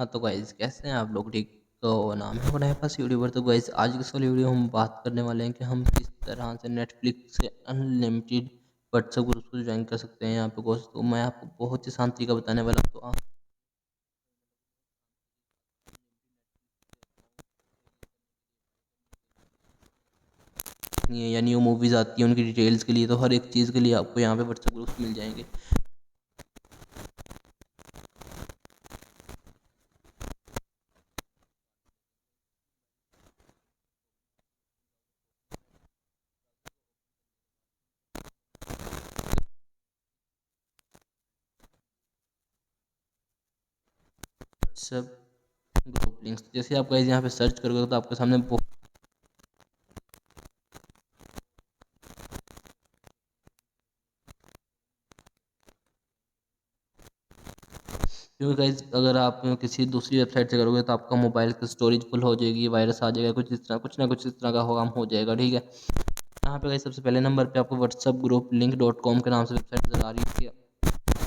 हाँ, तो गाइज़ कैसे हैं आप लोग? ठीक। तो नाम है हमारे पास यूट्यूबर। तो गाइज़ आज की इस वाली वीडियो हम बात करने वाले हैं कि हम किस तरह से नेटफ्लिक्स से अनलिमिटेड व्हाट्सएप ग्रुप्स को ज्वाइन कर सकते हैं। यहाँ पे दोस्त तो मैं आपको बहुत ही शांति का बताने वाला हूँ। तो आप या न्यू मूवीज़ आती हैं उनकी डिटेल्स के लिए, तो हर एक चीज़ के लिए आपको यहाँ पे व्हाट्सएप ग्रुप्स मिल जाएंगे। व्हाट्सएप ग्रुप लिंक्स जैसे आप गाइज़ यहाँ पे सर्च करोगे तो आपके सामने क्योंकि गाइज़ अगर आप किसी दूसरी वेबसाइट से करोगे तो आपका मोबाइल की स्टोरेज फुल हो जाएगी, वायरस आ जाएगा, कुछ ना कुछ इस तरह का काम हो जाएगा, ठीक है। यहाँ पे गाइस सबसे पहले नंबर पे आपको WhatsApp group link dot com के नाम से वेबसाइट नज़र आ रही है।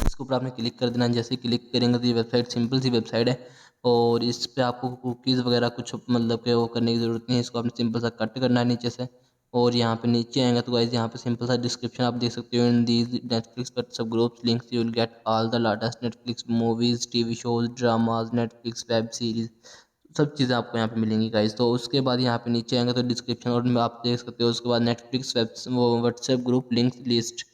इसके ऊपर आपने क्लिक कर देना है। जैसे क्लिक करेंगे तो ये वेबसाइट सिंपल सी वेबसाइट है और इस पे आपको कुकीज़ वगैरह कुछ मतलब के वो करने की ज़रूरत नहीं है। इसको आपने सिंपल सा कट करना है नीचे से और यहाँ पे नीचे आएंगे तो गाइस यहाँ पे सिंपल सा डिस्क्रिप्शन आप देख सकते हो। In these Netflix WhatsApp groups links you will get all the latest Netflix movies, TV shows, dramas, Netflix web series, सब चीज़ें आपको यहाँ पे मिलेंगी गाइस। तो उसके बाद यहाँ पे नीचे आएंगे तो डिस्क्रिप्शन और में आप देख सकते हो। उसके बाद नेटफ्लिक्स वेब वो व्हाट्सएप ग्रुप लिंक्स लिस्ट।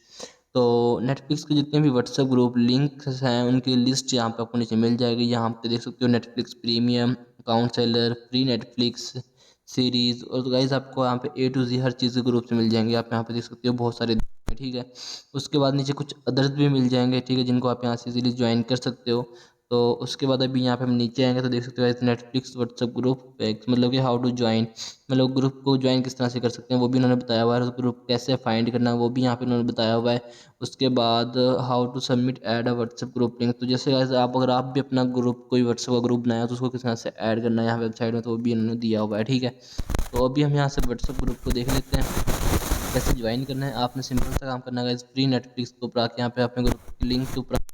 तो नेटफ्लिक्स के जितने भी व्हाट्सएप ग्रुप लिंक्स हैं उनकी लिस्ट यहाँ पे आपको नीचे मिल जाएगी। यहाँ पे देख सकते हो Netflix premium, account seller, free Netflix series, और गाइस आपको यहाँ पे ए टू जी हर चीज़ के ग्रुप से मिल जाएंगे। आप यहाँ पे देख सकते हो बहुत सारे, ठीक है। उसके बाद नीचे कुछ अदर्स भी मिल जाएंगे, ठीक है, जिनको आप यहाँ से इजीली ज्वाइन कर सकते हो। तो उसके बाद अभी यहाँ पे हम नीचे आएंगे तो देख सकते हो नेटफ्लिक्स व्हाट्सएप ग्रुप मतलब कि हाउ टू ज्वाइन, मतलब ग्रुप को ज्वाइन किस तरह से कर सकते हैं वो भी उन्होंने बताया हुआ है। ग्रुप कैसे फाइंड करना है वो भी यहाँ पे उन्होंने बताया हुआ है। उसके बाद how to submit add a WhatsApp group link, तो जैसे guys आप अगर आप भी अपना ग्रुप कोई व्हाट्सएप का ग्रुप बनाया तो उसको किस तरह से ऐड करना है यहाँ वेबसाइट में, तो वो भी इन्होंने दिया हुआ है, ठीक है। तो अभी हम यहाँ से व्हाट्सएप ग्रुप को देख लेते हैं कैसे ज्वाइन करना है। आपने सिंपल सा काम करना है फ्री नेटफ्लिक्स के ऊपर आके यहाँ पे अपने ग्रुप की लिंक के ऊपर